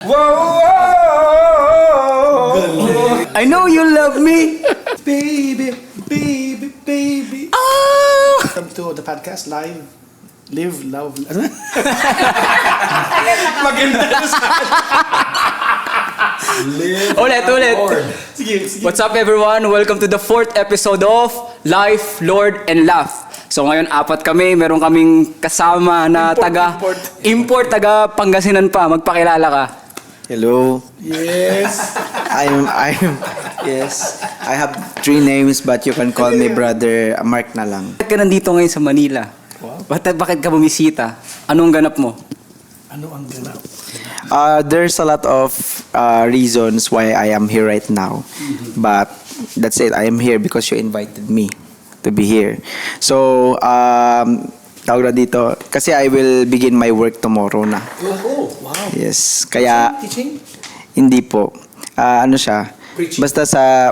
Whoa, I know you love me. Baby. Oh! Welcome to the podcast live. Live, love. Maganda na sa Ulit. Sige. What's up everyone? Welcome to the 4th episode of Life, Lord, and Laugh. So ngayon, 4 kami. Meron kaming kasama na import, taga Pangasinan pa. Magpakilala ka. Hello. Yes. Yes. I have 3 names but you can call me brother Mark na lang. Bakit ka nandito ngayon sa Manila? Wow. Bakit ka bumisita? Anong ganap mo? Ano ang ganap? There's a lot of reasons why I am here right now. But that's it. I am here because you invited me to be here. So, tawag na dito. Kasi I will begin my work tomorrow na. Oh, wow. Yes. Kaya, Teaching? hindi po. Ano siya? Preaching. Basta sa...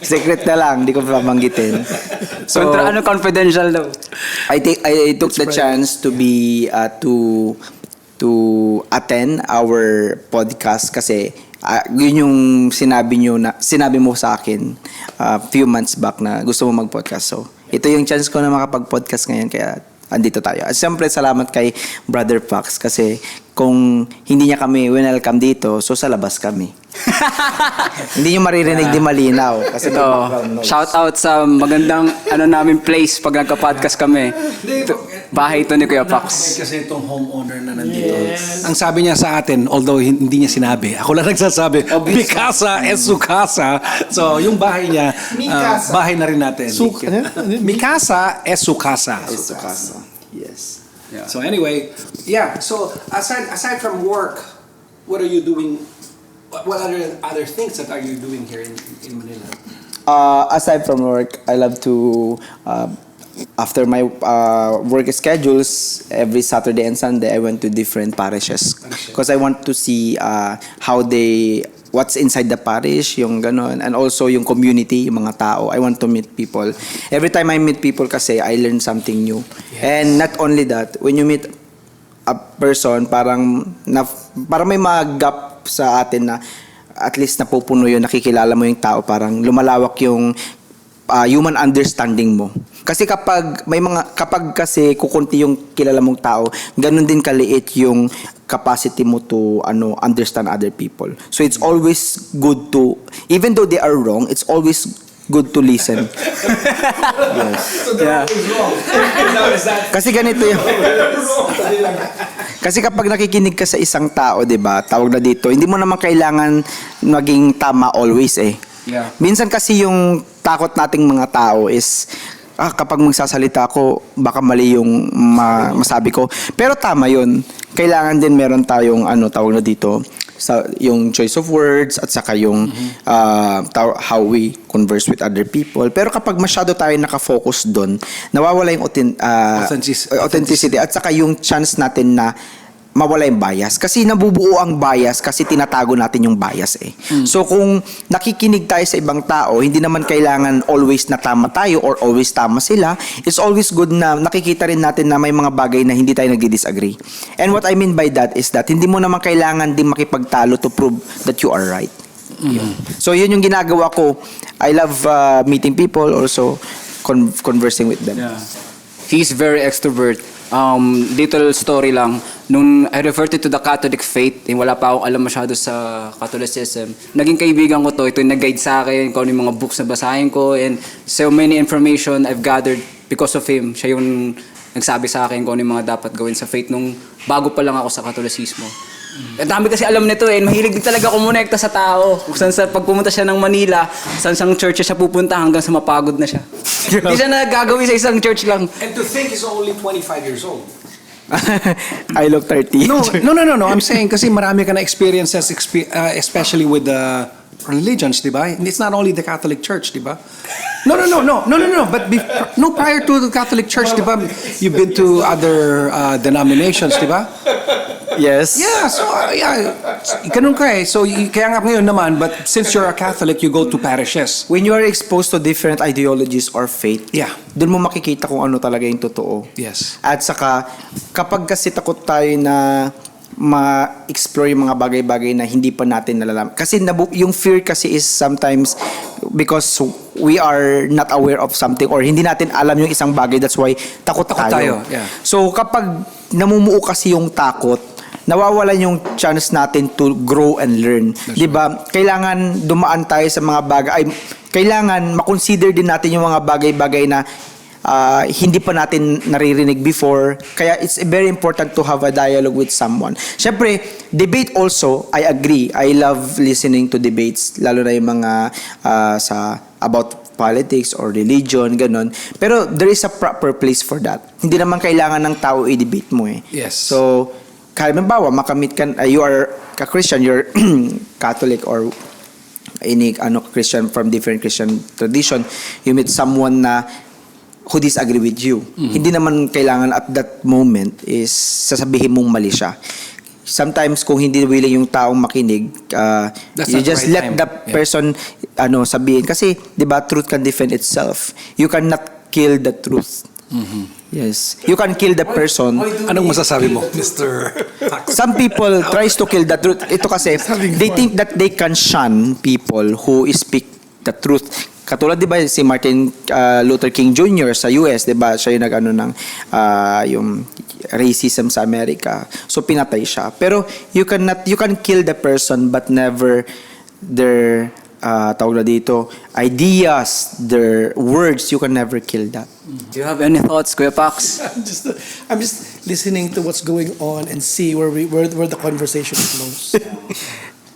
secret na lang. Hindi ko babanggitin. So, confidential daw. I took the chance to be to attend our podcast kasi yun yung sinabi mo sa akin few months back na gusto mo mag-podcast. So, ito yung chance ko na makapag-podcast ngayon kaya andito tayo. At siyempre salamat kay Brother Pax kasi kung hindi niya kami welcome dito, so sa labas kami. Hindi niyo maririnig di malinaw kasi may background noise. Shout out sa magandang namin place pag nagka-podcast kami. Bahay ito ni Kuya Pax. Kasi itong homeowner na nandito. Yes. Ang sabi niya sa atin, although hindi niya sinabi, ako lang nagsasabi, Mikasa es su casa. So, yung bahay niya, bahay na rin natin. Mikasa es su casa. Es su casa. Yes. Yeah. So anyway, yeah. So aside from work, what are you doing? What other things that are you doing here in Manila? Aside from work, I love to after my work schedules every Saturday and Sunday I went to different parishes because I want to see what's inside the parish, yung ganon, and also yung community, yung mga tao. I want to meet people. Every time I meet people kasi I learn something new. Yes. And not only that, when you meet a person, parang may mga gap sa atin na at least napupuno yun, nakikilala mo yung tao, parang lumalawak yung human understanding mo. Kasi kapag kasi kukunti yung kilala mong tao, ganun din kaliit yung capacity mo to understand other people. So it's always good to, even though they are wrong, it's always good to listen. Yes. So they're always wrong. Kasi ganito yung kasi kapag nakikinig ka sa isang tao, 'di ba? Tawag na dito, hindi mo naman kailangan maging tama always eh. Yeah. Minsan kasi yung takot nating mga tao is kapag magsasalita ako, baka mali yung masabi ko. Pero tama yun. Kailangan din meron tayong tawag na dito, yung choice of words at saka yung how we converse with other people. Pero kapag masyado tayo nakafocus doon, nawawala yung authenticity at saka yung chance natin na mawala yung bias. Kasi nabubuo ang bias kasi tinatago natin yung bias eh. So kung nakikinig tayo sa ibang tao, hindi naman kailangan always na tama tayo or always tama sila. It's always good na nakikita rin natin na may mga bagay na hindi tayo nagdi-disagree. And what I mean by that is that hindi mo naman kailangan din makipagtalo to prove that you are right. So yun yung ginagawa ko. I love meeting people, also conversing with them. Yeah. He's very extrovert. Little story lang. Nung I reverted to the Catholic faith, wala pa akong alam masyado sa Catholicism. Naging kaibigan ko to. Ito yung nag-guide sa akin kung ano yung mga books na basahin ko. And so many information I've gathered because of him. Siya yung nagsabi sa akin kung ano yung mga dapat gawin sa faith nung bago pa lang ako sa Catholicismo. Ang dami kasi alam nito eh. Mahilig din talaga kumonekta sa tao. Pag pumunta siya ng Manila, saan church siya pupunta hanggang sa mapagod na siya. Hindi siya nagagawin sa isang church lang. And to think he's only 25 years old. I look 30. No. I'm saying kasi marami ka na experiences, especially with the religions, di ba? It's not only the Catholic Church, di ba? No. But prior to the Catholic Church, di ba? You've been to other denominations, di ba? Yes. Yeah, so ganun ka eh. So kaya nga ngayon naman, but since you're a Catholic, you go to parishes. When you are exposed to different ideologies or faith, doon mo makikita kung ano talaga yung totoo. Yes. At saka, kapag kasi takot tayo na ma-explore yung mga bagay-bagay na hindi pa natin nalalaman. Kasi yung fear kasi is sometimes because we are not aware of something or hindi natin alam yung isang bagay, that's why takot tayo. Yeah. So kapag namumuo kasi yung takot, nawawalan yung chance natin to grow and learn. 'Di ba? Kailangan dumaan tayo sa mga bagay, kailangan ma-consider din natin yung mga bagay-bagay na hindi pa natin naririnig before. Kaya it's very important to have a dialogue with someone. Siyempre, debate also, I agree. I love listening to debates, lalo na yung mga about politics or religion, ganun. Pero there is a proper place for that. Hindi naman kailangan ng tao i-debate mo eh. Yes. So, halimbawa, makamit ka, you are a Christian, you're Catholic or any Christian from different Christian tradition, you meet someone na who disagree with you. Hindi naman kailangan at that moment is sasabihin mong mali siya. Sometimes kung hindi willing yung taong makinig, you just let the person sabihin kasi 'di ba truth can defend itself. You cannot kill the truth. Yes. You can kill the person. Anong masasabi mo, Mr. Some people tries to kill the truth. Ito kasi they think that they can shun people who speak the truth. Katulad 'di ba si Martin Luther King Jr. sa US, 'di ba? Siya yung nag-ano ng yung racism sa Amerika. So pinatay siya. Pero you can kill the person but never their tawag na dito, ideas, their words, you can never kill that. Do you have any thoughts, Kuya Pax? I'm just listening to what's going on and see where the conversation flows.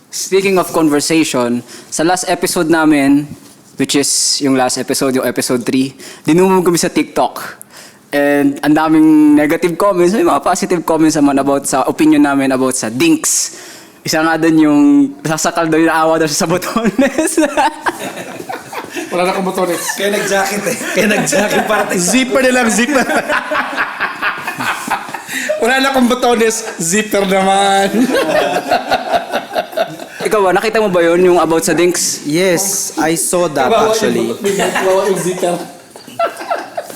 Speaking of conversation, sa last episode namin, which is yung last episode, yung episode 3, dinumog kami sa TikTok. And ang daming negative comments, may mga positive comments naman about sa opinion namin about sa dinks. Isa nga doon yung sasakal daw yung awa daw sa botones. Wala na akong botones. Kaya nag-jacket eh. Kaya nag-jacket para Zipper na lang, zipper. Wala na akong botones, zipper naman. Ikaw ba, nakita mo ba yun yung about sa dinks? Yes, I saw that actually. Bawa yung zipper.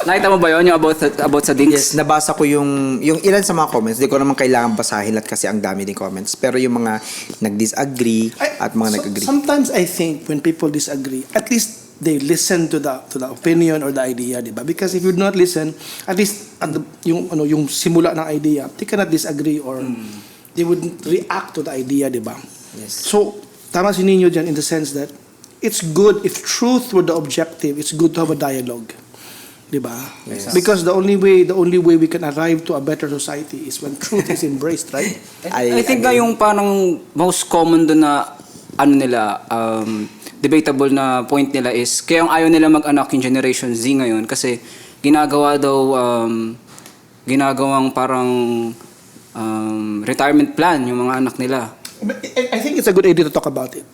Nakita mo ba yun yung about sa dinks? Yes, nabasa ko yung ilan sa mga comments. Di ko naman kailangan basahin lahat kasi ang dami din comments. Pero yung mga nag-disagree at mga nag-agree. Sometimes I think when people disagree, at least they listen to the opinion or the idea, di ba? Because if you do not listen, at least yung simula ng idea, they cannot disagree or they wouldn't react to the idea, di ba? Yes. So, tama si Nino dyan in the sense that it's good if truth were the objective, it's good to have a dialogue. Diba? Yes. Because the only way we can arrive to a better society is when truth is embraced, right? I think nga yung parang most common doon na debatable na point nila is kaya yung ayaw nila mag-anak yung Generation Z ngayon kasi ginagawang parang retirement plan yung mga anak nila. I think it's a good idea to talk about it.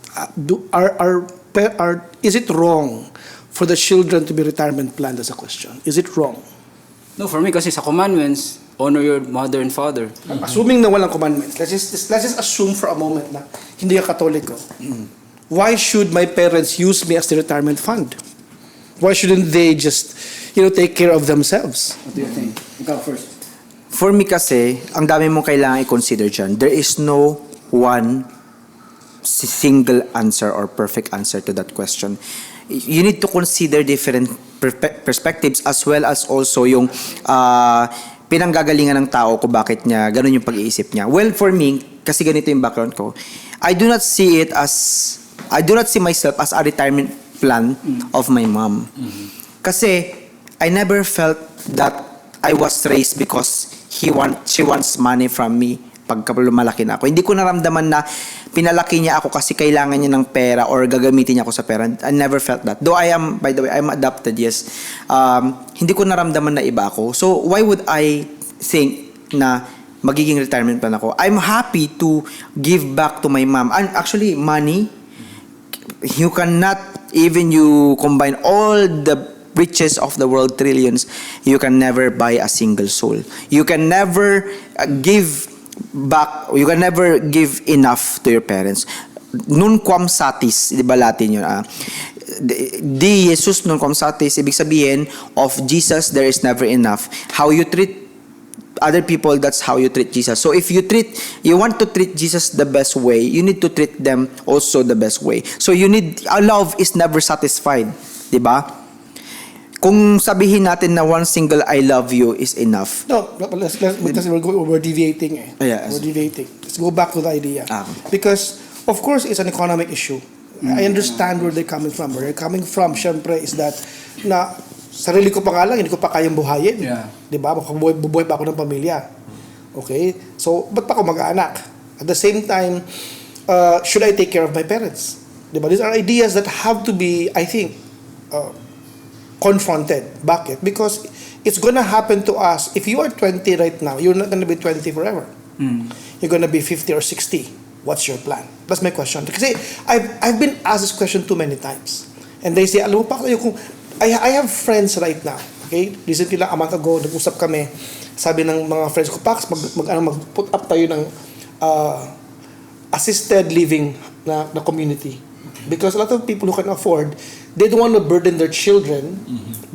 Is it wrong for the children to be retirement planned as a question? Is it wrong? No, for me kasi sa commandments, honor your mother and father. Assuming na walang commandments, let's just assume for a moment na hindi ka Katoliko. Why should my parents use me as the retirement fund? Why shouldn't they just, take care of themselves? What do you think? Ikaw first. For me kasi, ang dami mong kailangan i-consider dyan. There is no one single answer or perfect answer to that question. You need to consider different perspectives as well as also yung pinanggagalingan ng tao kung bakit niya ganun yung pag-iisip niya. Well, for me, kasi ganito yung background ko, I do not see myself as a retirement plan of my mom. Kasi I never felt that I was raised because she wants money from me pagka lumalaki na ako. Hindi ko naramdaman na pinalaki niya ako kasi kailangan niya ng pera or gagamitin niya ako sa pera. I never felt that. Though by the way, I'm adopted, yes. Hindi ko naramdaman na iba ako. So, why would I think na magiging retirement plan ako? I'm happy to give back to my mom. And actually, money, you cannot, even you combine all the riches of the world, trillions, you can never buy a single soul. You can never give back, you can never give enough to your parents. Nun quam satis, di ba Latin yun? Di Jesus nun quam satis, ibig sabihin, of Jesus there is never enough. How you treat other people, that's how you treat Jesus. So if you want to treat Jesus the best way, you need to treat them also the best way. So our love is never satisfied, 'di ba? Kung sabihin natin na one single I love you is enough. No, because we're deviating eh. Yes. We're deviating. Let's go back to the idea. Ah. Because, of course, it's an economic issue. I understand where they're coming from. Where they're coming from, syempre, is that na sarili ko pa nga lang, hindi ko pa kayang buhayin. Yeah. Diba? Bubuhay pa ako ng pamilya. Okay? So, ba't pa ako mag-aanak? At the same time, should I take care of my parents? Diba? These are ideas that have to be, I think, confronted. Bakit? Because it's gonna happen to us. If you are 20 right now, you're not gonna be 20 forever. You're gonna be 50 or 60. What's your plan? That's my question. Kasi I've been asked this question too many times. And they say, alam mo pa kayo kung... I have friends right now. Okay? Recently lang, a month ago, nag-usap kami. Sabi ng mga friends ko, Pax, mag-put up tayo ng assisted living na community. Because a lot of people who can afford, they don't want to burden their children,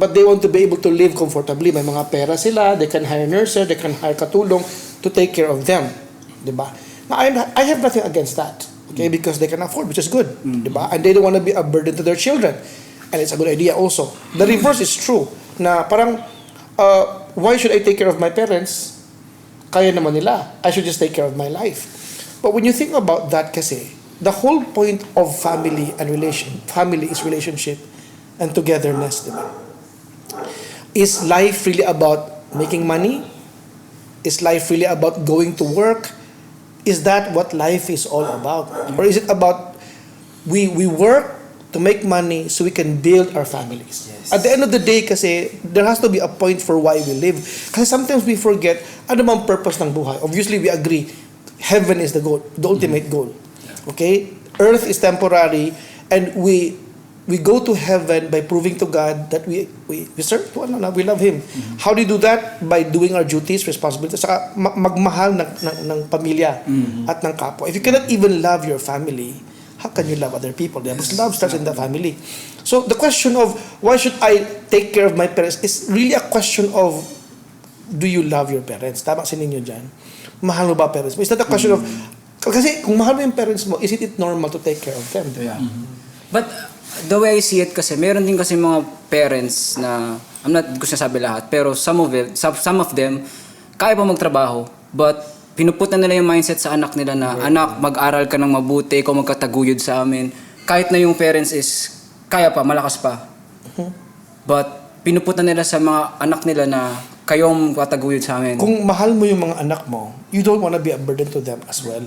but they want to be able to live comfortably. May mga pera sila, they can hire nurses, they can hire katulong to take care of them. Diba? Now, I have nothing against that. Okay? Because they can afford, which is good. Diba? And they don't want to be a burden to their children. And it's a good idea also. The reverse is true. Na parang, why should I take care of my parents? Kaya naman nila. I should just take care of my life. But when you think about that kasi, the whole point of family is relationship and togetherness. Diba? Is life really about making money? Is life really about going to work? Is that what life is all about? Or is it about we work to make money so we can build our families? Yes. At the end of the day kasi, there has to be a point for why we live. Kasi sometimes we forget, ano bang purpose ng buhay? Obviously, we agree, heaven is the goal, the ultimate goal. Okay? Earth is temporary, and we go to heaven by proving to God that we serve to Allah, we love Him. How do you do that? By doing our duties, responsibilities, saka magmahal ng pamilya at ng kapwa. If you cannot even love your family, how can you love other people? Because love starts in the family. So the question of why should I take care of my parents is really a question of, do you love your parents? Tama si ninyo dyan. Mahal mo ba parents mo? It's not a question of, kasi kung mahal mo yung parents mo, is it normal to take care of them? Yeah. But the way I see it kasi, meron din kasi mga parents na, I'm not ko sinasabi lahat, pero some of them, kaya pa magtrabaho, but pinuputan nila yung mindset sa anak nila na, anak, mag-aral ka ng mabuti, ikaw magkataguyod sa amin. Kahit na yung parents is, kaya pa, malakas pa. But, pinuputan nila sa mga anak nila na, kayo magkataguyod sa amin. Kung mahal mo yung mga anak mo, you don't want to be a burden to them as well.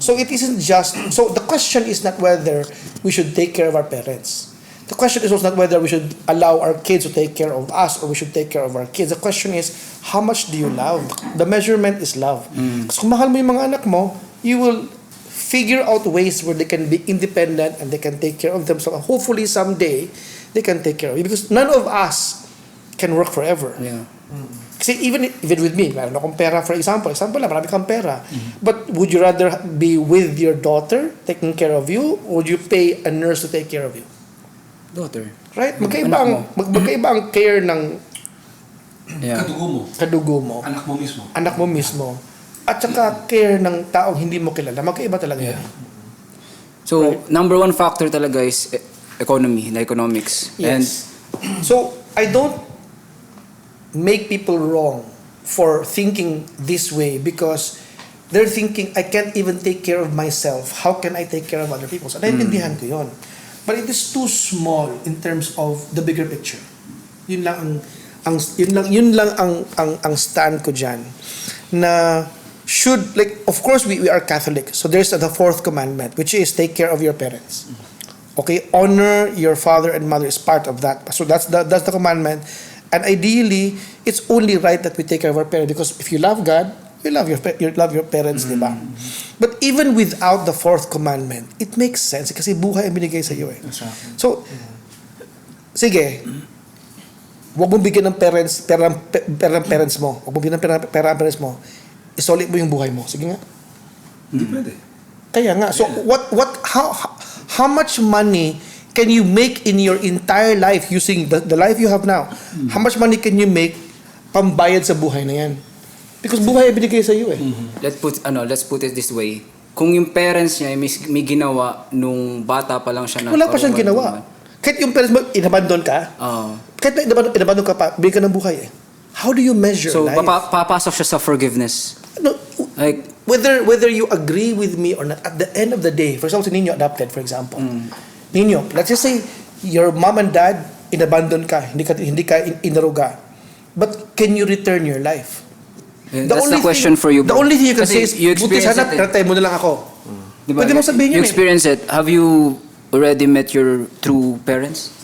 So, it isn't just, so the question is not whether we should take care of our parents. The question is also not whether we should allow our kids to take care of us or we should take care of our kids. The question is, how much do you love? The measurement is love. Kasi kung mahal mo yung mga anak mo, you will figure out ways where they can be independent and they can take care of themselves. Hopefully, someday, they can take care of you. Because none of us can work forever. Yeah. Kasi even with me, meron akong pera, for example lang, marami kang pera. But would you rather be with your daughter taking care of you, or would you pay a nurse to take care of you? Daughter. Right? Magkaiba ang care ng Yeah. kadugo mo, anak mo mismo, at saka care ng taong hindi mo kilala. Magkaiba talaga yan. So, number one factor talaga is economy, the economics. Yes. So, I don't make people wrong for thinking this way because they're thinking, I can't even take care of myself. How can I take care of other people? So, naiintindihan ko yun. But it is too small in terms of the bigger picture. Yun lang ang stand ko diyan. Na should, like, of course we are Catholic. So there's the fourth commandment, which is take care of your parents. Okay, honor your father and mother is part of that. So that's the commandment. And ideally, it's only right that we take care of our parents because if you love God, you love your parents, di ba? But even without the fourth commandment, it makes sense kasi buhay ang binigay sa iyo eh. So, sige, wag mong bigyan ng pera ng parents mo. Wag mong bigyan ng pera ng parents mo. Isolate mo yung buhay mo. Sige nga. Hindi pwede. Kaya nga. So, how much money can you make in your entire life using the life you have now? How much money can you make pambayad sa buhay na yan? Because buhay ay binigay sa iyo eh. Let's put it this way. Kung yung parents niya ay may ginawa nung bata pa lang siya Wala pa siyang ginawa. Kahit yung parents mo, inabandon ka, kahit na inabandon ka pa, bigyan ka ng buhay eh. How do you measure So, life? papasok siya sa forgiveness. No, Like, whether you agree with me or not, at the end of the day, for example, si Nino adopted, for example. Nino, let's just say, your mom and dad, inabandon ka, hindi ka inaruga. But can you return your life? that's the question for you, The bro. only thing you can Kasi say is, you buti experience sana, it eh. pinatay mo na lang ako. Diba? Pwede mong sabihin You yun eh. experience it. Have you already met your true parents?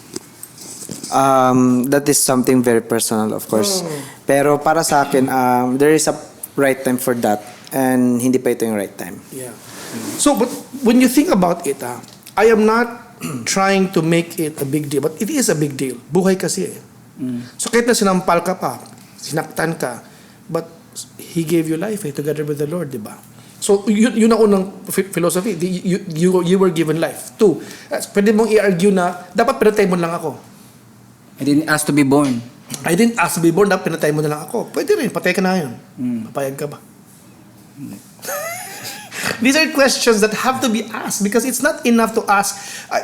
That is something very personal, of course. Pero para sa akin, there is a right time for that, and hindi pa ito yung right time. Yeah. So, but when you think about it, I am not trying to make it a big deal, but it is a big deal. Buhay kasi eh. So, kahit na sinampal ka pa, sinaktan ka, but He gave you life together with the Lord, di ba? So, yun ang unang philosophy. You were given life. 2, pwede mong i-argue na, dapat pinatay mo lang ako. I didn't ask to be born. I didn't ask to be born, dapat pinatay mo na lang ako. Pwede rin, patay ka na yun. Papayag ka ba? These are questions that have to be asked because it's not enough to ask,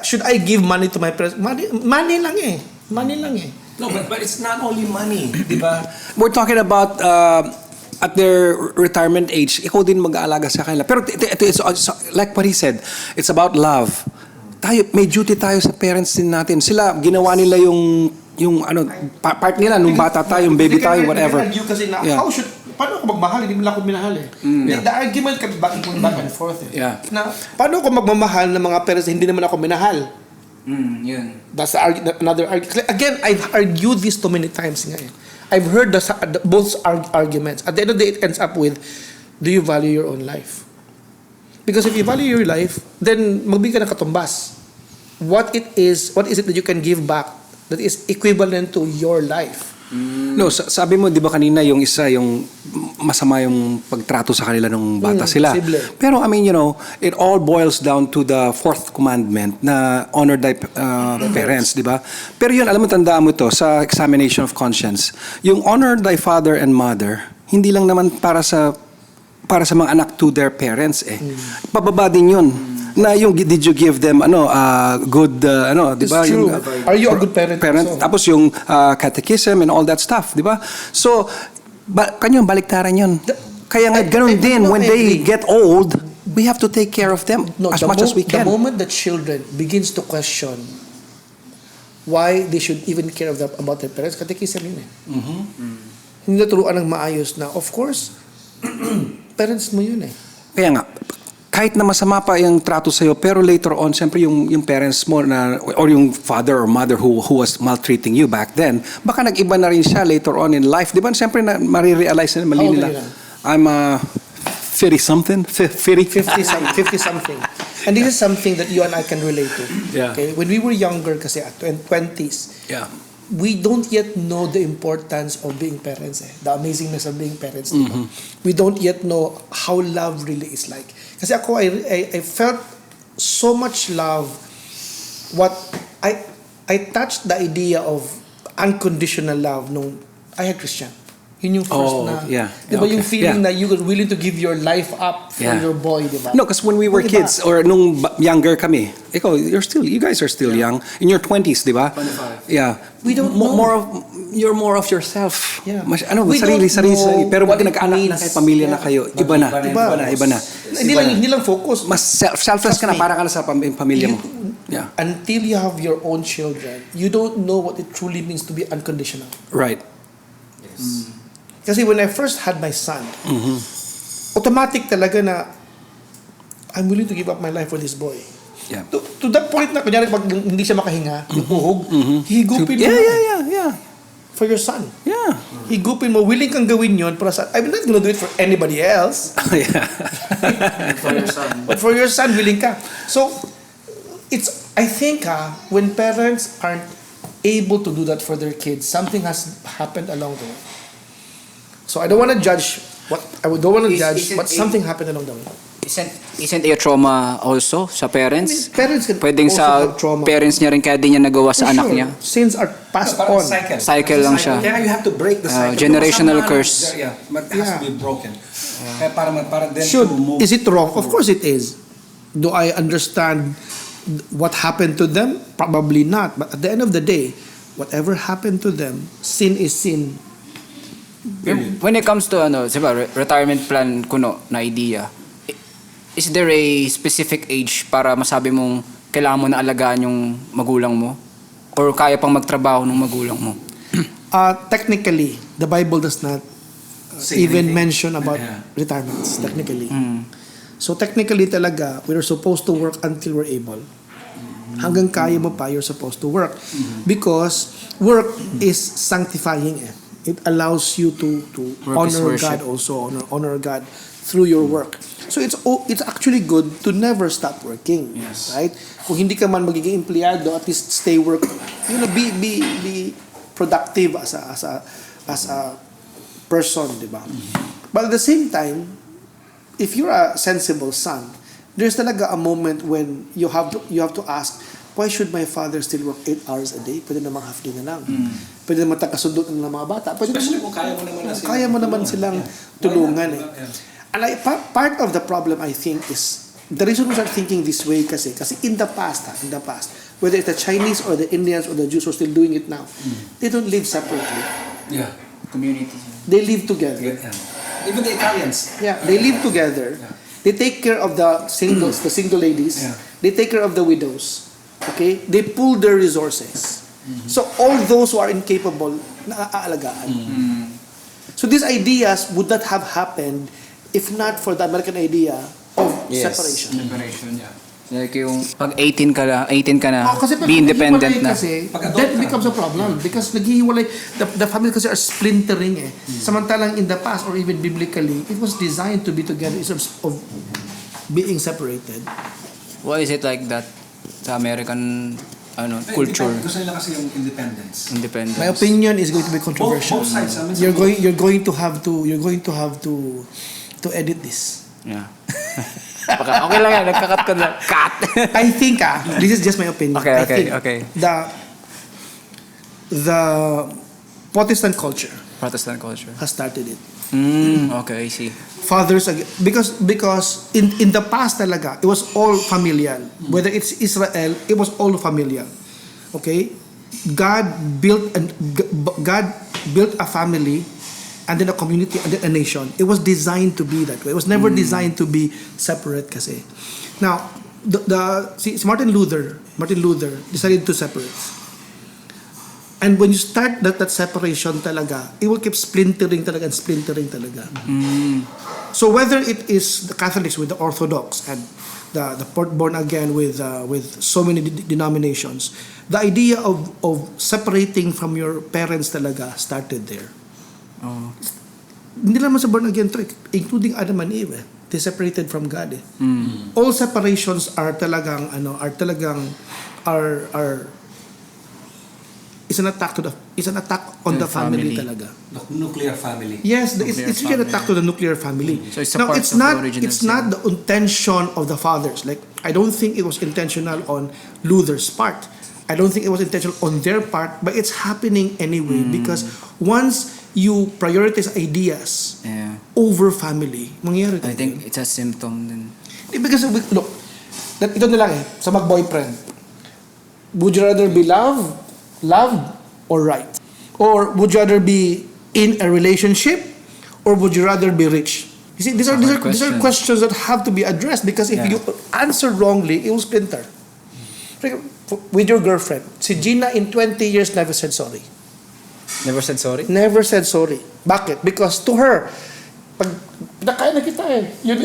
should I give money to my parents? Money lang eh. Money lang eh. No, but it's not only money, di ba? We're talking about at their retirement age, ikaw din mag-aalaga sa kanila. Pero it's like what he said, it's about love. Tayo, may duty tayo sa parents din natin. Sila, ginawa nila yung part nila nung bata tayo, yung baby tayo, whatever. They can argue kasi na, paano ako magmahal? Hindi mo lang ako minahal eh. The argument can back and forth eh. Yeah. Na, paano ako magmamahal ng mga parents na hindi naman ako minahal? Yun. That's another argument. Again, I've argued this too many times nga eh. I've heard both arguments. At the end of the day, it ends up with, do you value your own life? Because if you value your life, then magbigay ka ng katumbas. What is it that you can give back that is equivalent to your life? No, sabi mo, di ba kanina yung isa, yung masama yung pagtrato sa kanila nung bata sila. Posible. Pero I mean, it all boils down to the fourth commandment na honor thy parents, di ba? Pero yun, alam mo, tandaan mo to sa examination of conscience. Yung honor thy father and mother, hindi lang naman para sa mga anak to their parents eh. Pababa din yun. Na yung did you give them good di ba? It's true. Yung, Are you a good parent? Also? Tapos yung catechism and all that stuff, di ba? So kanyo baliktaran yun. Kaya nga ganun din when they get old, we have to take care of them as much as we can. The moment that children begins to question why they should even care about their parents, catechism yun eh. Hindi naturuan ng maayos na, of course, parents mo yun eh. Kaya nga, kahit na masama pa yung trato sa'yo, pero later on, siyempre yung parents mo na, or yung father or mother who was maltreating you back then, baka nag-iba na rin siya later on in life. Di ba? Siyempre na marirealize na mali How old nila. are you now? I'm 50-something. 50-something. And this is something that you and I can relate to. Yeah. Okay? When we were younger kasi at 20s, Yeah. we don't yet know the importance of being parents eh. The amazingness of being parents. Diba? We don't yet know how love really is like. Kasi ako, I felt so much love. I touched the idea of unconditional love nung I had Christian. Yun yung first na. Yeah. Diba Okay. yung feeling Yeah. na you were willing to give your life up for Yeah. your boy, diba? No, because when we were Diba? kids, or nung younger kami, you guys are still young. In your 20s, di ba? 25. Yeah. We don't know. You're more of yourself. Yeah. sarili. We don't know Pero what pag it nag-anak na means. kayo, pamilya na Yeah. kayo, iba na. Hindi lang focus. Mas selfless ka na, Trust me. para ka na sa pamilya mo. Yeah. Until you have your own children, you don't know what it truly means to be unconditional. Right. Kasi when I first had my son, automatic talaga na I'm willing to give up my life for this boy. Yeah. To that point na kunyari pag hindi siya makahinga, yung uhog, higupin mo Yeah. for your son. Yeah. Higupin mo, willing kang gawin yon para sa, I'm not gonna do it for anybody else, Yeah. For your son. but for your son, willing ka. So, I think when parents aren't able to do that for their kids, something has happened along the way. So I don't want to judge but something happened along the way. Isn't a trauma also sa parents? Parents can Pwedeng also sa have trauma. parents niya rin kaya di niya nagawa sa For anak sure. niya. Sins are passed Parang on. Cycle lang siya. Kaya you have to break the cycle. Generational Somehow, curse. Yeah, it has to be broken. Kaya para then Should, to move. is it wrong? Of course it is. Do I understand what happened to them? Probably not. But at the end of the day, whatever happened to them, sin is sin. When it comes to retirement plan kuno na idea, is there a specific age para masabi mong kailangan mo na alagaan yung magulang mo? Or kaya pang magtrabaho ng magulang mo? Technically, the Bible does not Say even anything. mention about Yeah. retirements, technically. So technically talaga, we're supposed to work until we're able. Hanggang kaya mo pa, you're supposed to work. Because work is sanctifying. It allows you to Work is honor worship. God also, honor God through your work. So it's actually good to never stop working, Yes. right? Kung hindi ka man magiging empleyado, at least stay work. Be productive as a person, di ba? But at the same time, if you're a sensible son, there's talaga a moment when you have to ask, why should my father still work 8 hours a day? Pwede namang half day na lang. Pwede namang takasundot ng mga bata. Pwede Especially namang, kung kaya mo naman na kaya mo naman silang tulungan eh. Yeah. And part of the problem, I think, is the reason we start thinking this way kasi in the past, whether it's the Chinese or the Indians or the Jews who are still doing it now, they don't live separately. Yeah. Community. They live together. Yeah. Even the Italians. Yeah, they live together. They take care of the singles, the single ladies. Yeah. They take care of the widows. Okay? They pool their resources. So all those who are incapable, naaalagaan. So these ideas would not have happened if not for the American idea of separation. Separation, yeah. Like yung pag 18 ka na, Kasi pag be independent naghiwalay na. kasi, Pag-adopt that ka. becomes a problem because naghihiwalay, the family kasi are splintering eh. Samantalang in the past or even biblically, it was designed to be together instead of being separated. Why is it like that sa American culture? Gusto nila kasi yung independence. Independence. My opinion is going to be controversial. Both sides, I mean, You're going to have to edit this. Yeah. Okay lang yan, nagkakat ko na. Cut! I think this is just my opinion. Okay, I okay, think okay. The Protestant culture Protestant culture. has started it. Okay, I see. Fathers because in the past talaga it was all familial. Whether it's Israel, it was all familial. Okay? God built a family and then a community and then a nation. It was designed to be that way. It was never designed to be separate kasi. Now, Martin Luther decided to separate. And when you start that separation talaga, it will keep splintering talaga. So whether it is the Catholics with the Orthodox and the born again with so many denominations, the idea of separating from your parents talaga started there. Oh. Hindi naman sa born again to, including Adam and Eve. They separated from God. All separations are is an attack on the family talaga. The nuclear family. Yes, Nuclear it's really an attack to the nuclear family. So it's a now part it's of the not original it's sin. not the intention of the fathers. Like I don't think it was intentional on Luther's part. I don't think it was intentional on their part, but it's happening anyway because once you prioritize ideas Yeah. over family, mangyayari I talaga think yun. it's a symptom din. Because look, ito na lang sa mag-boyfriend. Would you rather be loved or right? Or would you rather be in a relationship or would you rather be rich? You see, these are questions that have to be addressed because if you answer wrongly, it will splinter. Like, with your girlfriend, si Gina in 20 years never said sorry. Never said sorry? Never said sorry. Bakit? Because to her, pag nakain na kita yun.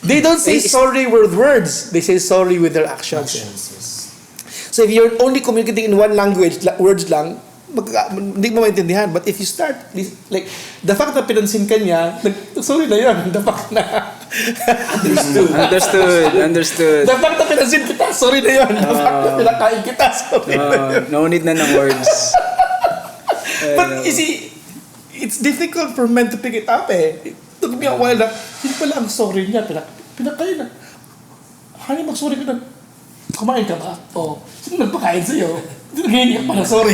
They don't say sorry with words. They say sorry with their actions. So if you're only communicating in one language, words lang, hindi mo maintindihan. But if you start, like, the fact na pinansin ka niya, sorry na yun. The fact na... Understood. The fact na pinansin kita, sorry na yun. The fact na pinakain kita, sorry na yun. No need na ng words. But you see, it's difficult for men to pick it up eh. To took me a while na, yun pala ang sorry niya. Pinakain na. Honey, mag-sorry ka na. Kumain ka ba? Oo. Sino nagpakain sa'yo? Ganyan pala, sorry.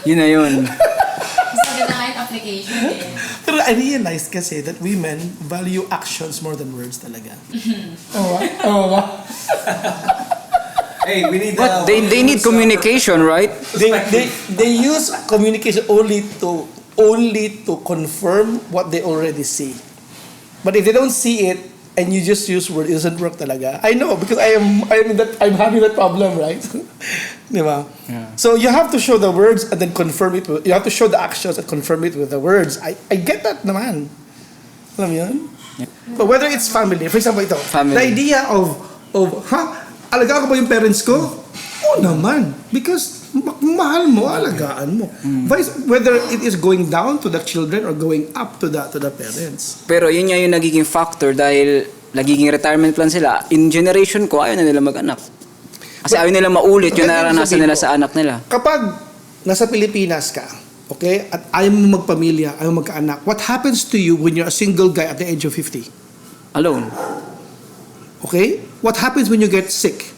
Yun na yun. Mas maganda nga yung application eh. Pero I realized kasi that women value actions more than words talaga. Oo ba? Hey, we need But they need communication, right? They use communication only to confirm what they already see. But if they don't see it and you just use word, it doesn't work talaga. I know because I'm having that problem, right? Di ba? Yeah. So you have to show the words and then confirm it. You have to show the actions and confirm it with the words. I get that naman. Alam mo yun? But whether it's family, for example, ito, Family. the idea of alagaan ko ba yung parents ko? Oo naman. Because mahal mo, alagaan mo. Whether it is going down to the children or going up to the parents. Pero yun nga yung nagiging factor dahil nagiging retirement plan sila. In generation ko, ayaw na nila mag-anak. Kasi ayaw nila maulit yung naranasan nila sa anak nila. Kapag nasa Pilipinas ka, okay, at ayaw mo magpamilya, ayaw mo magkaanak, what happens to you when you're a single guy at the age of 50? Alone. Okay? What happens when you get sick?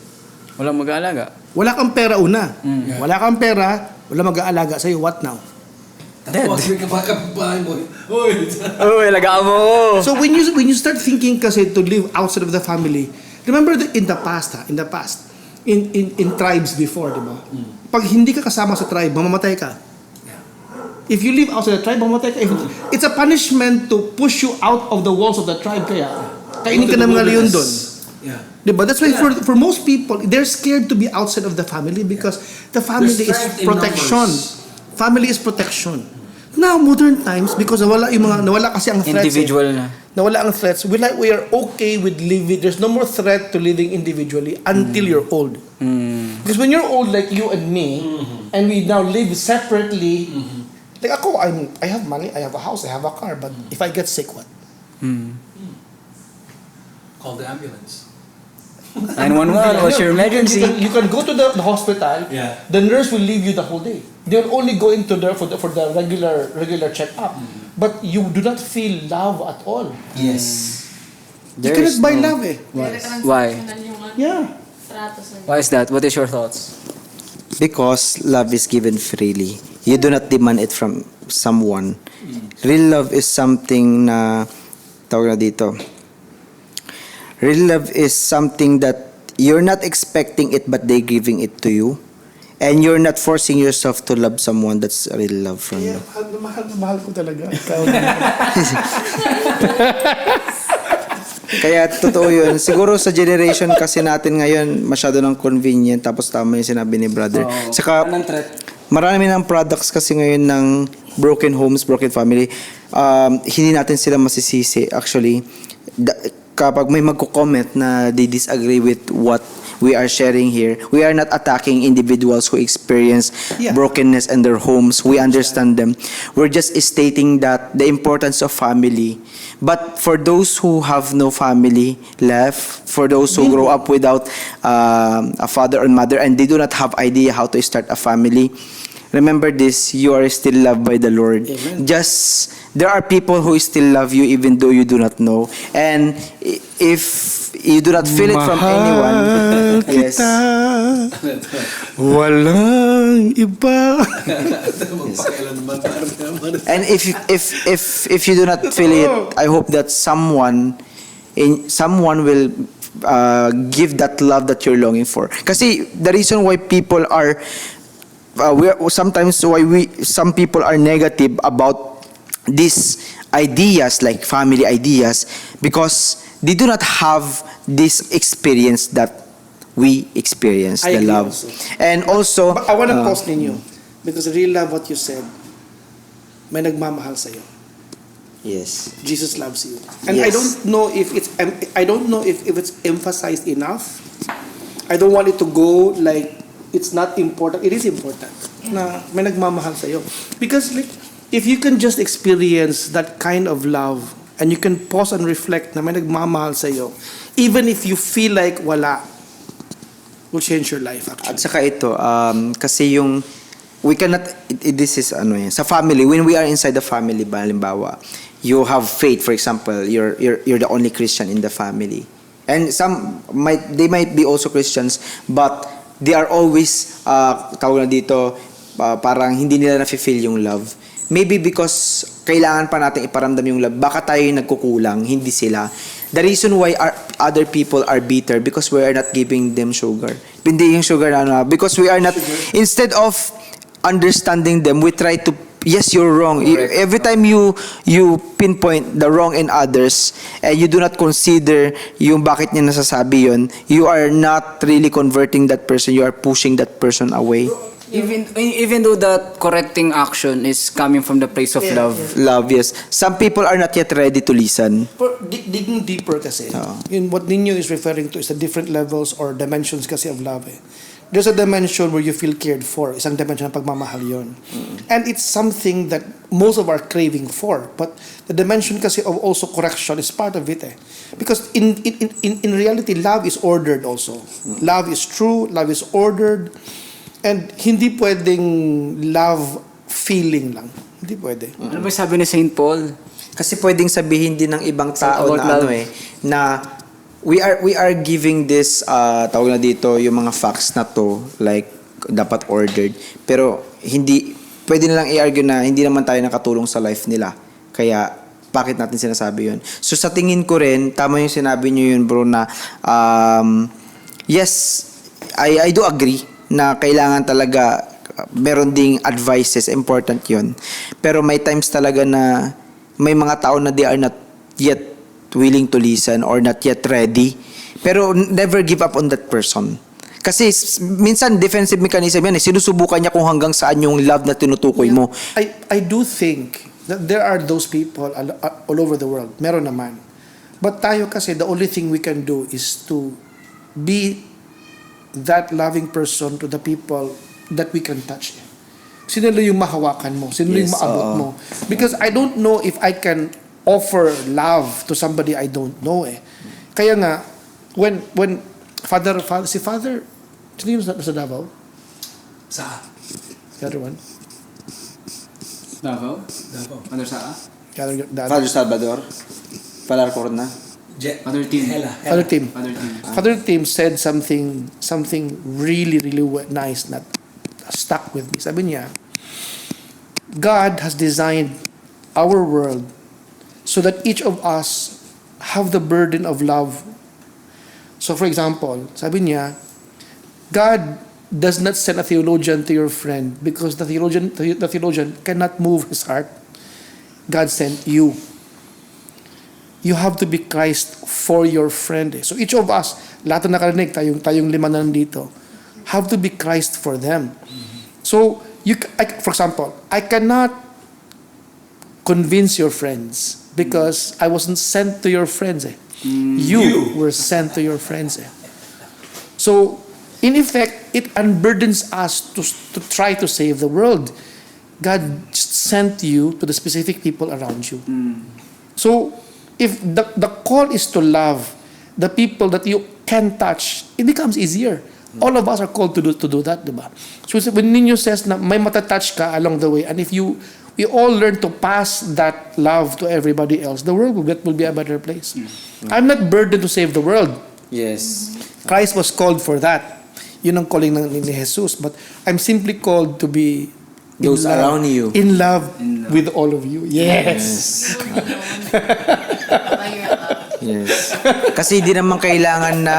Walang mag-aalaga. Wala kang pera una. Wala kang pera, wala mag-aalaga sa'yo. What now? Dead. Uy! Uy, lagaan mo. So when you start thinking kasi to live outside of the family, remember in the past, in tribes before, di ba? Pag hindi ka kasama sa tribe, mamamatay ka. If you live outside the tribe, mamamatay ka. It's a punishment to push you out of the walls of the tribe kaya. Kainin ka ng mga leon doon. Yeah. Diba? That's why for most people, they're scared to be outside of the family because the family There's is strength in protection. numbers. Family is protection. Now, modern times, because nawala kasi ang threats. Individual na. Nawala ang threats. We are okay with living. There's no more threat to living individually until you're old. Because when you're old like you and me, and we now live separately, like ako, I have money, I have a house, I have a car, but if I get sick, what? Call the ambulance. 911, what's your emergency? You can go to the hospital. Yeah. The nurse will leave you the whole day. They'll only go into there for the regular checkup. But you do not feel love at all. Yes. You cannot buy love eh. Why? Yeah. Why is that? What is your thoughts? Because love is given freely. You do not demand it from someone. Real love is something na, tawag na dito, real love is something that you're not expecting it but they giving it to you. And you're not forcing yourself to love someone. That's real love from Yeah, you. mahal ko talaga. Ikaw. Kaya totoo yun. Siguro sa generation kasi natin ngayon, masyado ng convenient. Tapos tama yung sinabi ni brother. Saka, Anong threat? marami ng products kasi ngayon ng broken homes, broken family. Hindi natin sila masisisi. Actually, kapag may magko-comment na they disagree with what we are sharing here, we are not attacking individuals who experience brokenness in their homes. We understand them. We're just stating that the importance of family. But for those who have no family left, for those who grow up without a father or mother and they do not have idea how to start a family, remember this, you are still loved by the Lord. Amen. Just, there are people who still love you even though you do not know. And if you do not feel it from anyone, yes. Walang iba. And if you do not feel it, I hope that someone will give that love that you're longing for. Kasi the reason why people are some people are negative about these ideas like family ideas because they do not have this experience that we experience, I the agree love. also. And also, But I want to pause ninyo because I really love what you said. May nagmamahal sa'yo. yes. Jesus loves you. And Yes. I don't know if it's emphasized enough. I don't want it to go like it's not important. It is important na may nagmamahal sa'yo. Because like, if you can just experience that kind of love and you can pause and reflect na may nagmamahal sa'yo, even if you feel like wala, will change your life actually. At saka ito, kasi we cannot, this is sa family, when we are inside the family, halimbawa, you have faith, for example, you're the only Christian in the family. And they might be also Christians, but they are always, tawag na dito, parang hindi nila na-feel yung love. Maybe because kailangan pa natin iparamdam yung love. Baka tayo yung nagkukulang, hindi sila. The reason why other people are bitter because we are not giving them sugar. Hindi yung sugar because we are not, instead of understanding them, we try to, yes, you're wrong. Every time you pinpoint the wrong in others and you do not consider yung bakit niya nasasabi yun, you are not really converting that person. You are pushing that person away. Even though that correcting action is coming from the place of love. Love, yes. Some people are not yet ready to listen. Digging deeper kasi, yun what Ninyo is referring to is the different levels or dimensions kasi of love. There's a dimension where you feel cared for. Isang dimension ng pagmamahal yun. And it's something that most of our craving for. But the dimension kasi of also correction is part of it. Because in reality, love is ordered also. Love is true, love is ordered. And hindi pwedeng love feeling lang. Hindi pwede. Ano ba sabi ni Saint Paul? Kasi pwedeng sabihin din ng ibang tao About na love. na we are giving this tawag na dito yung mga facts na to like dapat ordered, pero hindi pwede nilang i-argue na hindi naman tayo nakatulong sa life nila, kaya bakit natin sinasabi yun? So sa tingin ko rin tama yung sinabi niyo yun, bro, na yes, I do agree na kailangan talaga meron ding advices, important yun, pero may times talaga na may mga tao na they are not yet willing to listen or not yet ready, pero never give up on that person. Kasi minsan defensive mechanism yan, sinusubukan niya kung hanggang saan yung love na tinutukoy mo. I do think that there are those people all over the world. Meron naman. But tayo kasi, the only thing we can do is to be that loving person to the people that we can touch. Sino yung mahawakan mo? Sino yung maabot mo? Because I don't know if I can offer love to somebody I don't know. Kaya nga, when si Father, sino yung nasa Davao? Sa The other one? Davao? Ano sa? Father Salvador, Palar Corona, Father Tim. Father Tim said something really nice that stuck with me. Sabi niya, God has designed our world so that each of us have the burden of love. So for example, sabi niya, God does not send a theologian to your friend because the theologian cannot move his heart. God sent you. You have to be Christ for your friend. So each of us, lahat na nakarinig, tayong lima na nandito, have to be Christ for them. So, for example, I cannot convince your friends because I wasn't sent to your friends. You were sent to your friends. So, in effect, it unburdens us to try to save the world. God sent you to the specific people around you. So, if the call is to love the people that you can touch, it becomes easier. All of us are called to do that, diba? So when Ninyo says na may matatouch ka along the way, and if we all learn to pass that love to everybody else, the world will be a better place. I'm not burdened to save the world. yes. Christ was called for that. Yun ang calling ni Jesus. But I'm simply called to be Those in love, around you. in love with all of you. Yes. Yes. Kasi di naman kailangan na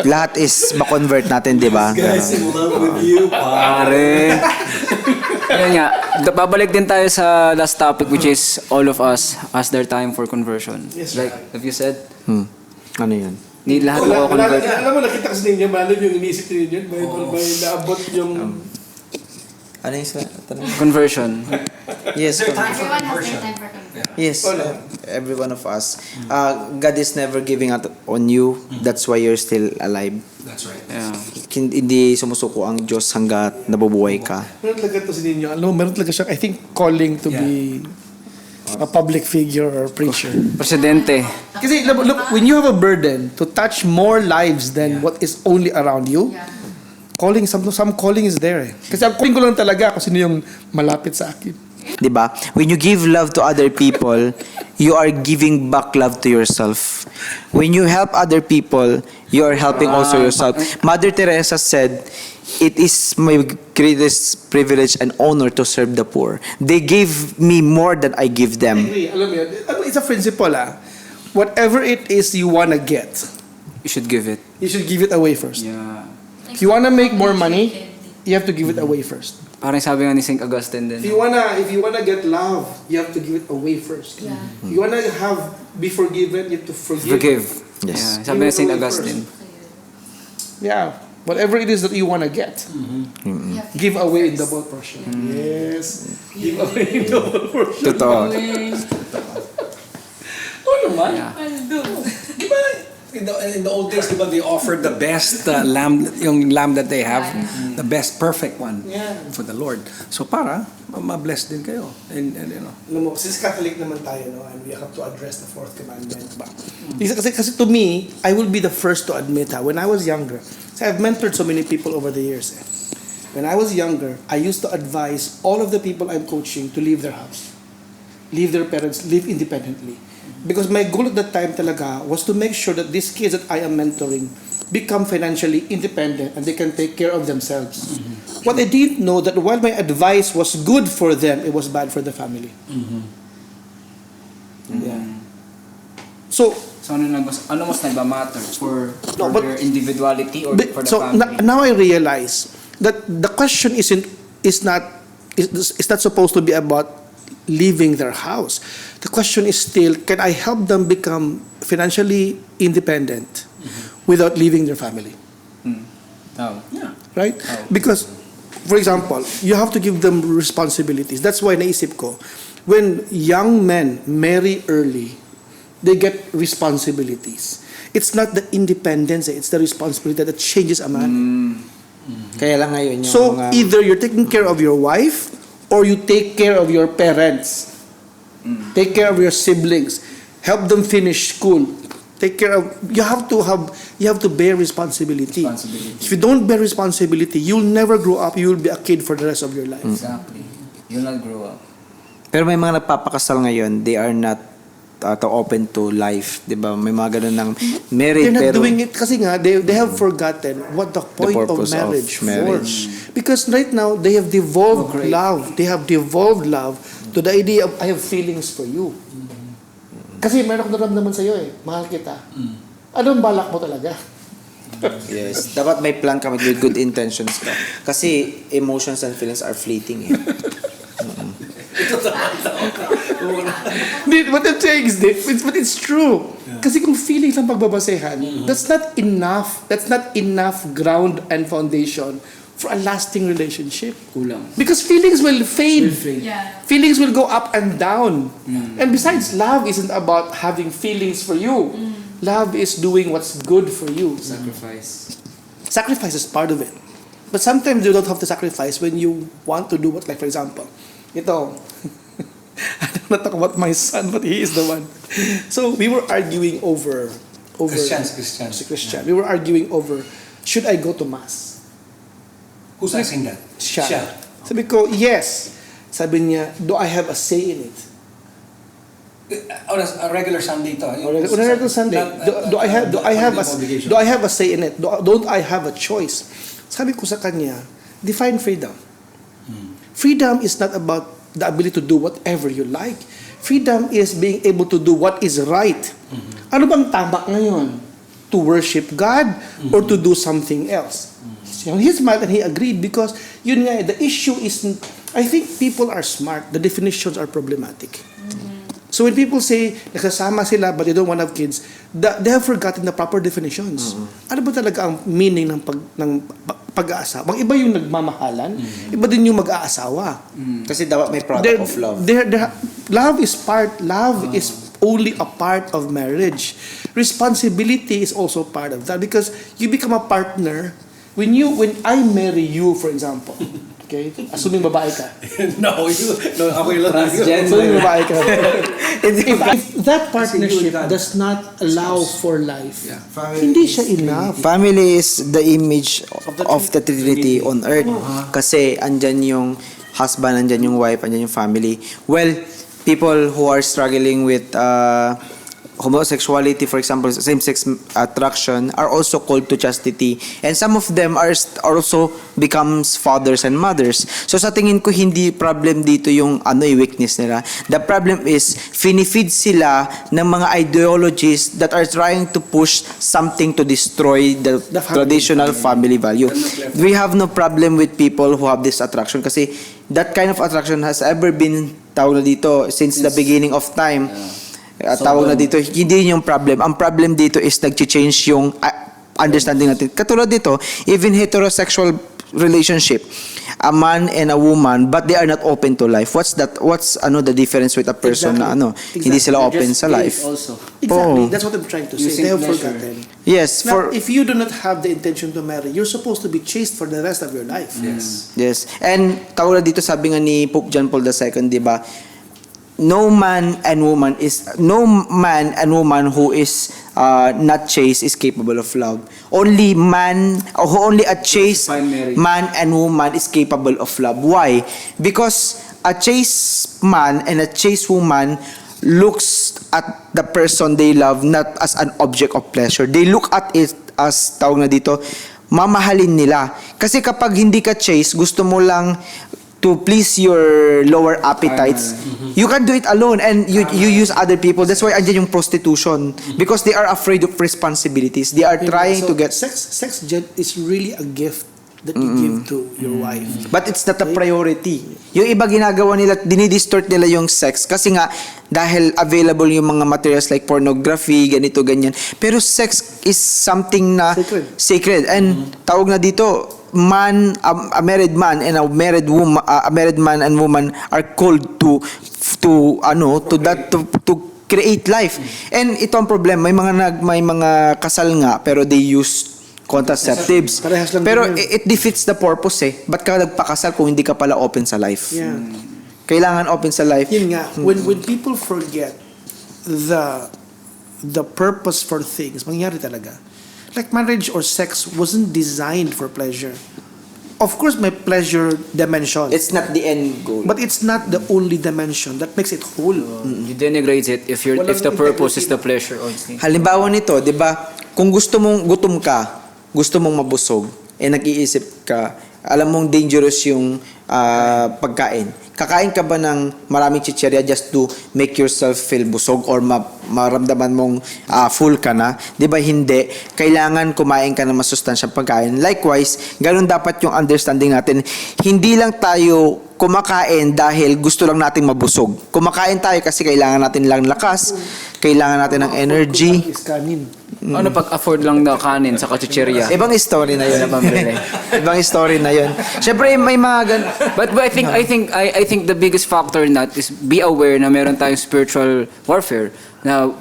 lahat is ma-convert natin, di ba? guys in love with you, Pare. Ayun nga, babalik din tayo sa last topic, which is all of us has their time for conversion. Yes, Like, have you said? Ano yan? Ni lahat mo convert. Alam mo, nakita kasi ninyo, malam yung iniisip ninyo, may naabot yung... Ano yung tanong? Conversion. Yes. Everyone has their time for conversion. Yes, every one of us. God is never giving up on you. That's why you're still alive. That's right. Yeah. Hindi sumusuko ang Diyos hanggat nabubuhay ka. Meron talaga to si ninyo. Alam mo, meron talaga siya, I think, calling to be a public figure or preacher. Presidente. Kasi, look, when you have a burden to touch more lives than what is only around you, Yeah. calling, some calling is there. Kasi ang calling ko lang talaga kung sino yung malapit sa akin. 'Di ba? When you give love to other people, you are giving back love to yourself. When you help other people, you are helping also yourself. Mother Teresa said, "It is my greatest privilege and honor to serve the poor. They give me more than I give I them." agree. Alam mo yun, it's a principle whatever it is you wanna get, You should give it. you should give it away first. Yeah. If you wanna make more money, you have to give it away first. Parang sabi nga ni St. Augustine din. If you wanna get love, you have to give it away first. Yeah. If you wanna be forgiven, you have to forgive. Forgive. Yes. Yeah. Sabi ni Give it St. away Augustine. Yeah. Whatever it is that you wanna get, Yeah. give away in double portion. Yes. Give away in double portion. Totoo. Oo naman. Yeah. Diba, in the old days, diba, they offered the best lamb, yung lamb that they have, the best perfect one Yeah. for the Lord. So para ma-bless din kayo. And you know. Alam mo, since Catholic naman tayo, no, and we have to address the fourth commandment. Ba? Kasi to me, I will be the first to admit when I was younger, so I've mentored so many people over the years. When I was younger, I used to advise all of the people I'm coaching to leave their house. Leave their parents, live independently. Because my goal at that time talaga was to make sure that these kids that I am mentoring become financially independent and they can take care of themselves. What I didn't know that while my advice was good for them, it was bad for the family. Yeah. So, So ano mas nagmamatter? For No, but- their individuality or for the so family? now I realize that the question is not supposed to be about leaving their house. The question is still, can I help them become financially independent without leaving their family? Oh. Right? Because, for example, you have to give them responsibilities. That's why naisip ko, when young men marry early, they get responsibilities. It's not the independence, it's the responsibility that changes a man. Kaya lang ngayon yung So, mga either you're taking care of your wife or you take care of your parents. Take care of your siblings. Help them finish school. Take care of you have to bear responsibility. If you don't bear responsibility, you'll never grow up. You'll be a kid for the rest of your life. Exactly. You'll not grow up. Pero may mga nagpapakasal ngayon, they are not open to life, 'di ba? May mga ganun ng married They're not pero doing it kasi nga they have forgotten what the point of purpose of marriage, marriage. for. Because right now they have devolved love. They have devolved love to the idea of I have feelings for you. Kasi meron akong naramdaman sa iyo mahal kita. Anong balak mo talaga? yes, dapat may plan ka with good intentions ka. Kasi emotions and feelings are fleeting eh. What I'm saying is this, but it's true. Kasi kung feelings ang pagbabasehan, that's not enough. That's not enough ground and foundation for a lasting relationship. Kulang. Because feelings will fade. Yeah. Feelings will go up and down. And besides, love isn't about having feelings for you. Love is doing what's good for you. Sacrifice. Sacrifice is part of it. But sometimes you don't have to sacrifice when you want to do what, like for example, ito, I don't want to talk about my son, but he is the one. So we were arguing over Christians. Si Christian. We were arguing over, should I go to mass? Who's asking that? Siya. Sabi ko, yes. Sabi niya, do I have a say in it? On a regular Sunday to. On a regular Sunday, do I have a say in it? Don't I have a choice? Sabi ko sa kanya, define freedom. Freedom is not about the ability to do whatever you like. Freedom is being able to do what is right. Ano bang tama ngayon? To worship God or to do something else? He smiled and he agreed because yun nga, the issue is, I think people are smart. The definitions are problematic. So when people say, nagsasama sila but they don't want to have kids, they have forgotten the proper definitions. Ano ba talaga ang meaning ng pag-aasawa? Ang iba yung nagmamahalan, iba din yung mag-aasawa. Kasi dapat may product of love. Love is only a part of marriage. Responsibility is also part of that because you become a partner when I marry you, for example. Okay? Assuming babae ka. No, ako yung Assuming babae ka. If that partnership does not allow for life, hindi siya enough. Family is the image of the Trinity on earth. Kasi andyan yung husband, andyan yung wife, andyan yung family. Well, people who are struggling with homosexuality, for example, same-sex attraction, are also called to chastity. And some of them are also becomes fathers and mothers. So sa tingin ko, hindi problem dito yung yung weakness nila. The problem is, finifeed sila ng mga ideologies that are trying to push something to destroy the traditional family value. We have no problem with people who have this attraction kasi that kind of attraction has ever been tawag na dito since the beginning of time. Tawag na dito, hindi yung problem. Ang problem dito is nag-change yung understanding natin. Katulad dito, even heterosexual relationship, a man and a woman, but they are not open to life. What's the difference with a person na hindi sila open sa life? Also. Exactly. That's what I'm trying to say. Using They have pleasure. forgotten. Yes, Now, for if you do not have the intention to marry, you're supposed to be chaste for the rest of your life. yes. And tawag na dito, sabi nga ni Pope John Paul II, di ba? No man and woman who is not chaste is capable of love. Only a chaste man and woman is capable of love. Why? Because a chaste man and a chaste woman looks at the person they love not as an object of pleasure. They look at it as, tawag na dito, mamahalin nila. Kasi kapag hindi ka chaste, gusto mo lang to please your lower appetites, you can do it alone and you use other people. That's why andyan yung prostitution, because they are afraid of responsibilities. They are trying to get, sex is really a gift that you give to your wife. but it's not a priority. Yung iba ginagawa nila, dinidistort nila yung sex kasi nga dahil available yung mga materials like pornography, ganito ganyan. Pero sex is something na sacred. And tawag na dito, a married man and a married woman, a married man and woman are called to create life. And ito ang problema, may mga kasal nga pero they use contraceptives. Parehas lang Pero din yun. it defeats the purpose eh. Ba't ka nagpakasal kung hindi ka pala open sa life? Yeah. Kailangan open sa life. Yun nga, when people forget the purpose for things, mangyari talaga. Like marriage or sex wasn't designed for pleasure. Of course, may pleasure dimension. It's not the end goal. But it's not the only dimension that makes it whole. You denigrate it if the purpose is the pleasure. Halimbawa nito, 'di ba? Kung gusto mong gutom ka, gusto mong mabusog, nag-iisip ka, alam mong dangerous yung pagkain. Kakain ka ba ng maraming chichirya just to make yourself feel busog or maramdaman mong full ka na? Di ba hindi? Kailangan kumain ka ng masustansyang pagkain. Likewise, ganun dapat yung understanding natin. Hindi lang tayo kumakain dahil gusto lang nating mabusog. Kumakain tayo kasi kailangan natin lang lakas, kailangan natin ng energy. Is kanin. Ano pag afford lang na kanin sa chichirya? Ibang story na yun. Ibang story na yun. Siyempre, may mga But I think the biggest factor in that is be aware na meron tayong spiritual warfare na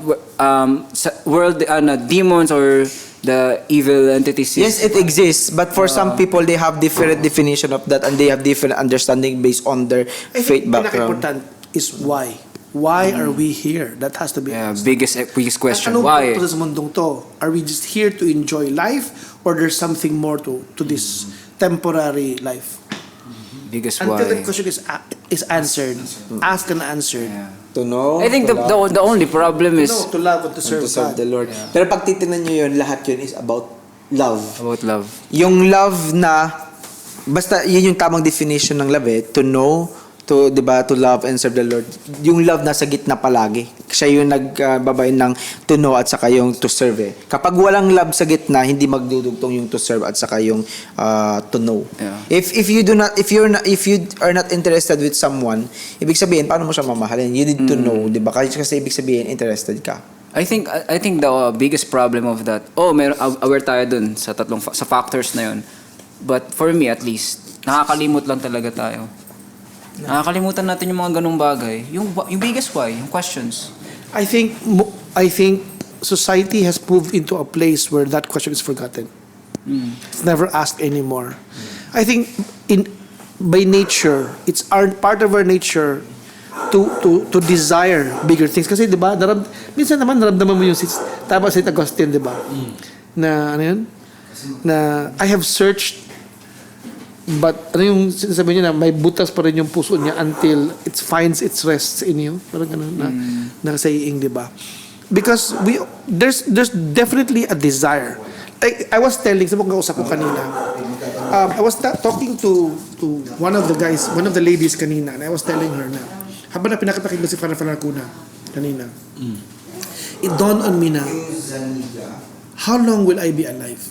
world demons or the evil entities. Yes, it exists, but for some people, they have different definition of that and they have different understanding based on their I faith think background. pinaka-important is why. Why are we here? That has to be asked. biggest question. Anong Why? purpose sa mundong to? Are we just here to enjoy life or there's something more to this temporary life? Biggest Until why. the question is answered, asked and answered. To know, I think to the only problem is To love and to serve to serve God. the Lord. Pero pag titignan nyo yun, lahat yun is about love. about love. Yung love na, basta yun yung tamang definition ng love eh, to know, diba, to love and serve the Lord. Yung love nasa gitna palagi. Siya yung nagbabayin ng to know at saka yung to serve eh. Kapag walang love sa gitna, hindi magdudugtong yung to serve at saka yung to know. Yeah. If you are not interested with someone, ibig sabihin paano mo siya mamahalin? You need to know, diba? Kasi ibig sabihin interested ka. I think the biggest problem of that. Aware tayo dun sa sa factors na yun. But for me at least, nakakalimot lang talaga tayo. Nakakalimutan natin yung mga ganung bagay. Yung biggest why, yung questions. I think society has moved into a place where that question is forgotten. It's never asked anymore. I think by nature, it's part of our nature to desire bigger things. Kasi 'di ba, minsan naman naramdaman mo yung tama si Agustin, 'di ba? Na ano yun? Na I have searched But ano yung sinasabi niya na may butas pa rin yung puso niya until it finds its rest in you. Parang ganun na saying, di ba? Because there's definitely a desire. Like I was telling, sa mga kausap ko kanina, I was talking to one of the guys, one of the ladies kanina, and I was telling her na, habang na pinakapakita si Farah Kuna kanina, it dawned on me na, how long will I be alive?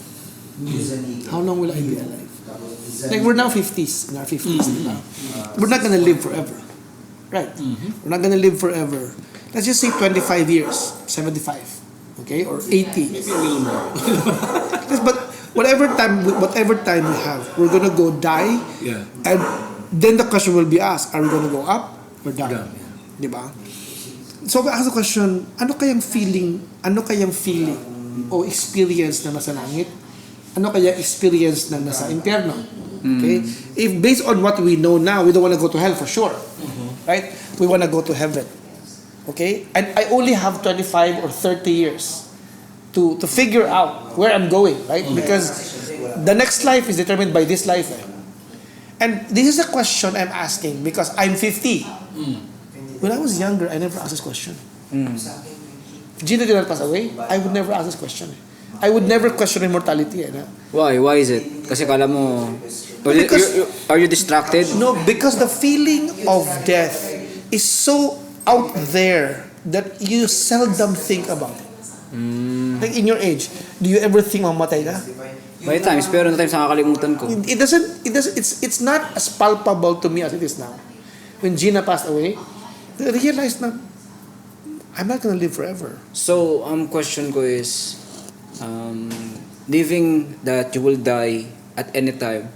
How long will I be alive? Like we're now 50s, in our 50s. Diba? We're not gonna live forever. Right? We're not gonna live forever. Let's just say 25 years, 75. Okay? Or 80. Maybe a little more. But whatever time we have, we're gonna go die. Yeah. And then the question will be asked, are we gonna go up or down? Diba? So I ask the question, ano kayang feeling o experience na nasa langit? Ano kaya experience na nasa impyerno? Okay? If based on what we know now, we don't want to go to hell for sure. Right? We want to go to heaven. Okay? And I only have 25 or 30 years to figure out where I'm going, right? Because the next life is determined by this life. And this is a question I'm asking because I'm 50. When I was younger, I never asked this question. If Gina did not pass away, I would never ask this question. I would never question immortality. Why? Why is it? Kasi kala mo... Are you distracted? No, because the feeling of death is so out there that you seldom think about it. Like in your age, do you ever think mamatay ka? May times, pero na times nakakalimutan ko. It's not as palpable to me as it is now. When Gina passed away, I realized na I'm not gonna live forever. So, question ko is, living that you will die at any time,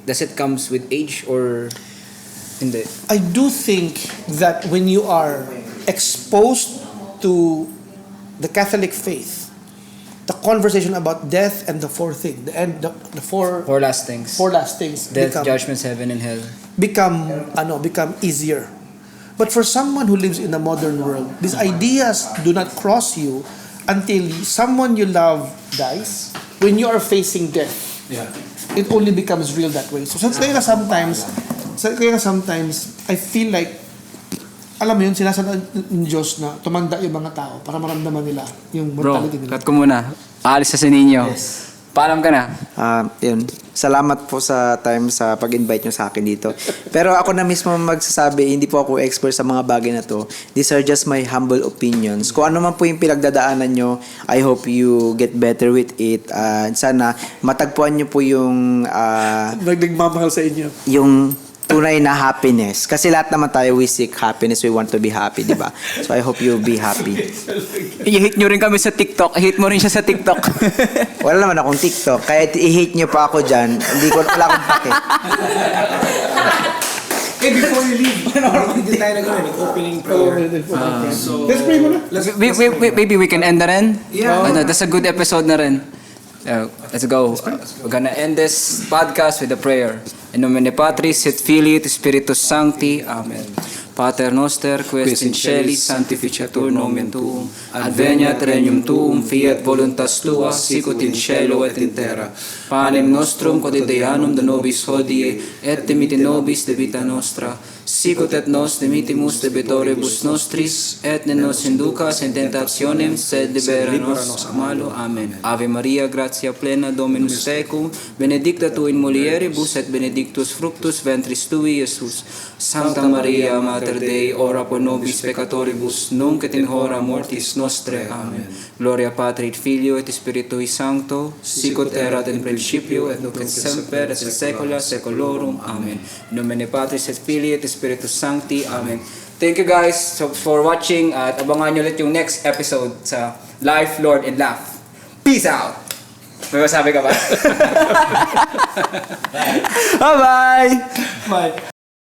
does it comes with age or hindi? I do think that when you are exposed to the Catholic faith, the conversation about death and the four Four last things. Death, judgments, heaven, and hell. become easier. But for someone who lives in the modern world, these ideas do not cross you until someone you love dies. When you are facing death, it only becomes real that way. So kaya sometimes I feel like, alam mo yun, sinasabi ng Diyos na tumanda yung mga tao para maramdaman nila yung Bro, mortality nila. cut ko muna. Aalis sa ninyo. Paalam ka na. Yun. Salamat po sa time sa pag-invite nyo sa akin dito. Pero ako na mismo magsasabi, hindi po ako expert sa mga bagay na to. These are just my humble opinions. Kung ano man po yung pinagdadaanan nyo, I hope you get better with it. Sana matagpuan nyo po yung Nagmamahal sa inyo. yung tunay na happiness. Kasi lahat naman tayo, we seek happiness. We want to be happy, di ba? So I hope you'll be happy. I-hate nyo rin kami sa TikTok. I-hate mo rin siya sa TikTok. Wala naman akong TikTok. Kahit i-hate nyo pa ako dyan, wala akong pake. Hey, before you leave, hindi tayo nag-opening prayer. Let's pray muna. Maybe we can end na rin? Yeah. That's a good episode na rin. Let's go. We're gonna end this podcast with a prayer. In nomine Patris et Filii et Spiritus Sancti. Amen. Pater noster, qui es in celis, sanctificetur nomen tuum, adveniat regnum tuum, fiat voluntas tua, sicut in cielo et in terra. Panem nostrum quotidianum da nobis hodie, et dimitte nobis debita nostra, sicut et nos dimittimus debitoribus nostris, et ne nos inducas in tentationem, sed libera nos a malo. Amen. Ave Maria, gratia plena, Dominus tecum, benedicta tu in mulieribus, et benedictus fructus ventris tui, Iesus. Sancta Maria, Mater Dei, ora pro nobis peccatoribus, nunc et in hora mortis nostre. Amen. Gloria Patri et Filio et Spiritui Sancto, sicut erat in principio et nunc et semper et in saecula saeculorum. Amen. In nomine Patris et Filii et Spiritus Sancti. Amen. Thank you guys for watching at abangan nyo ulit yung next episode sa Life, Lord, and Laugh. Peace out! May masabi ka ba? Bye-bye! Bye.